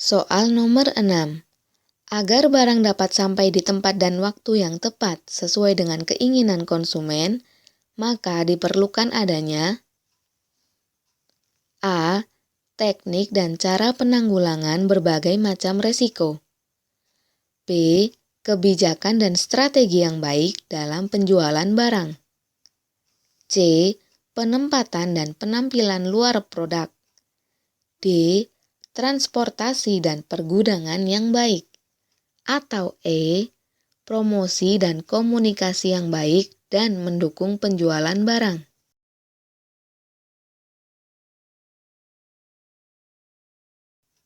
Soal nomor 6. Agar barang dapat sampai di tempat dan waktu yang tepat sesuai dengan keinginan konsumen, maka diperlukan adanya A. Teknik dan cara penanggulangan berbagai macam resiko. B. Kebijakan dan strategi yang baik dalam penjualan barang. C. Penempatan dan penampilan luar produk. D. Transportasi dan pergudangan yang baik. Atau E. Promosi dan komunikasi yang baik dan mendukung penjualan barang.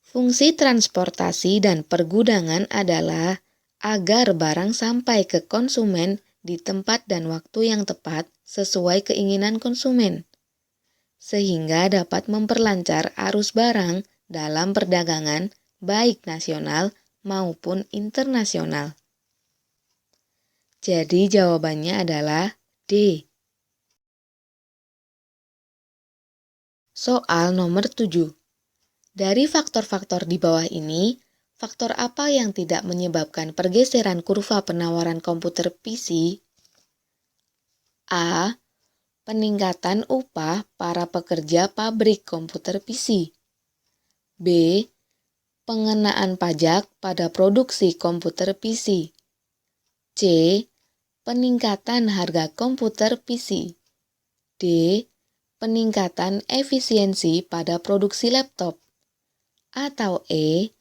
Fungsi transportasi dan pergudangan adalah agar barang sampai ke konsumen di tempat dan waktu yang tepat sesuai keinginan konsumen, sehingga dapat memperlancar arus barang dalam perdagangan baik nasional maupun internasional. Jadi jawabannya adalah D. Soal nomor 7. Dari faktor-faktor di bawah ini, faktor apa yang tidak menyebabkan pergeseran kurva penawaran komputer PC? A. Peningkatan upah para pekerja pabrik komputer PC. B. Pengenaan pajak pada produksi komputer PC. C. Peningkatan harga komputer PC. D. Peningkatan efisiensi pada produksi laptop. Atau E.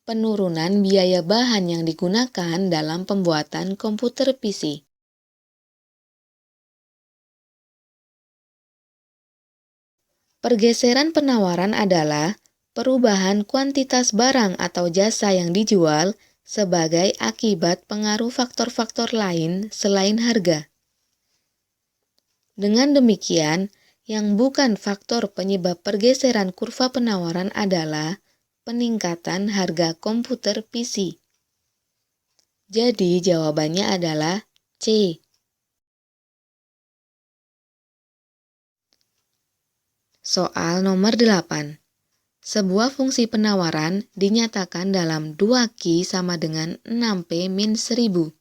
Penurunan biaya bahan yang digunakan dalam pembuatan komputer PC. Pergeseran penawaran adalah perubahan kuantitas barang atau jasa yang dijual sebagai akibat pengaruh faktor-faktor lain selain harga. Dengan demikian, yang bukan faktor penyebab pergeseran kurva penawaran adalah peningkatan harga komputer PC. Jadi jawabannya adalah C. Soal nomor 8. Sebuah fungsi penawaran dinyatakan dalam 2Q sama dengan 6P min 1000.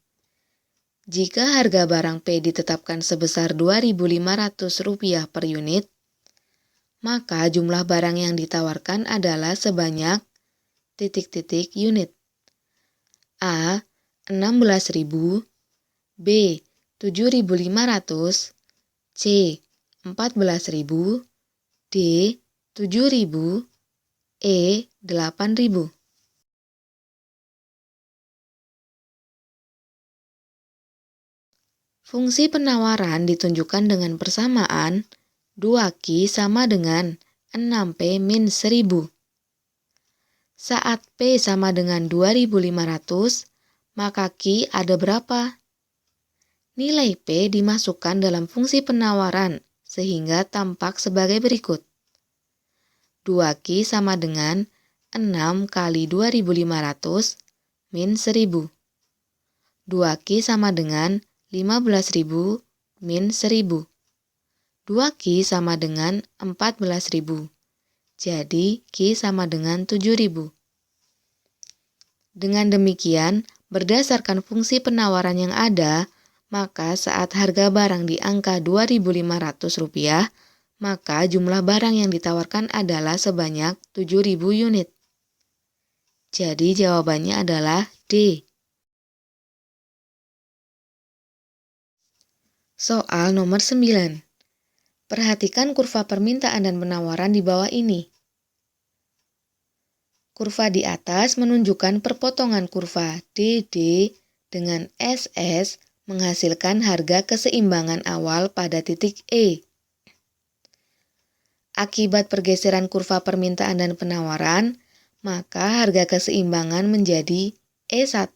Jika harga barang P ditetapkan sebesar Rp2.500 per unit, maka jumlah barang yang ditawarkan adalah sebanyak ... unit. A. 16.000, B. 7.500, C. 14.000, D. 7.000, E. 8.000. Fungsi penawaran ditunjukkan dengan persamaan 2Q sama dengan 6P min 1000. Saat P sama dengan 2.500, maka Q ada berapa? Nilai P dimasukkan dalam fungsi penawaran sehingga tampak sebagai berikut. 2Q sama dengan 6 kali 2.500 min 1000. 2Q sama dengan 15.000 min 1000. 2Q sama dengan 14.000. Jadi, Q sama dengan 7.000. Dengan demikian, berdasarkan fungsi penawaran yang ada, maka saat harga barang di angka Rp2.500, maka jumlah barang yang ditawarkan adalah sebanyak 7.000 unit. Jadi jawabannya adalah D. Soal nomor 9. Perhatikan kurva permintaan dan penawaran di bawah ini. Kurva di atas menunjukkan perpotongan kurva DD dengan SS menghasilkan harga keseimbangan awal pada titik E. Akibat pergeseran kurva permintaan dan penawaran, maka harga keseimbangan menjadi E1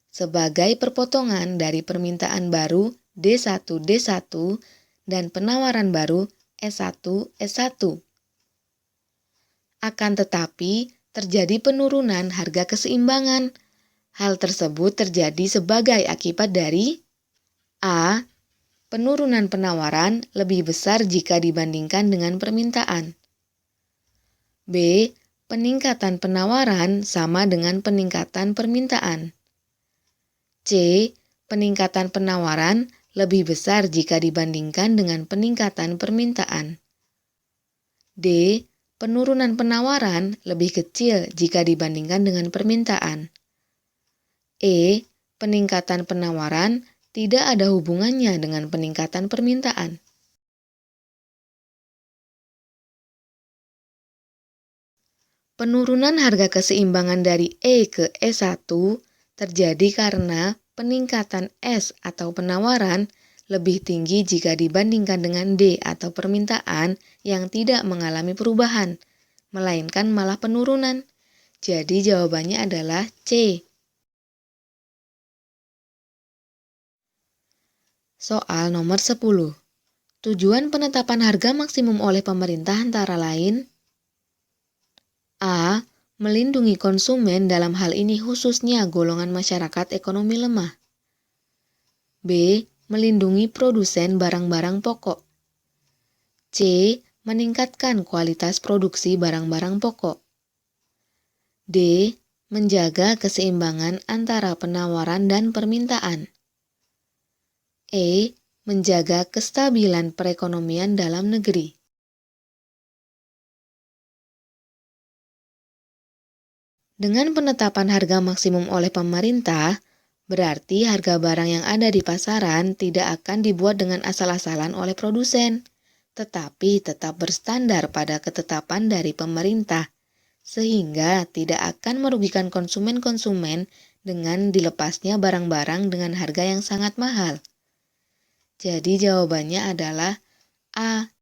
sebagai perpotongan dari permintaan baru D1 dan penawaran baru S1. Akan tetapi, terjadi penurunan harga keseimbangan. Hal tersebut terjadi sebagai akibat dari A. Penurunan penawaran lebih besar jika dibandingkan dengan permintaan. B. peningkatan penawaran sama dengan peningkatan permintaan. C. Peningkatan penawaran lebih besar jika dibandingkan dengan peningkatan permintaan. D. Penurunan penawaran lebih kecil jika dibandingkan dengan permintaan. E. Peningkatan penawaran tidak ada hubungannya dengan peningkatan permintaan. Penurunan harga keseimbangan dari E ke E1 terjadi karena peningkatan S atau penawaran lebih tinggi jika dibandingkan dengan D atau permintaan yang tidak mengalami perubahan, melainkan malah penurunan. Jadi jawabannya adalah C. Soal nomor 10. Tujuan penetapan harga maksimum oleh pemerintah antara lain A. Melindungi konsumen, dalam hal ini khususnya golongan masyarakat ekonomi lemah. B. Melindungi produsen barang-barang pokok. C. Meningkatkan kualitas produksi barang-barang pokok. D. Menjaga keseimbangan antara penawaran dan permintaan. E. Menjaga kestabilan perekonomian dalam negeri. Dengan penetapan harga maksimum oleh pemerintah, berarti harga barang yang ada di pasaran tidak akan dibuat dengan asal-asalan oleh produsen, tetapi tetap berstandar pada ketetapan dari pemerintah, sehingga tidak akan merugikan konsumen-konsumen dengan dilepasnya barang-barang dengan harga yang sangat mahal. Jadi jawabannya adalah A.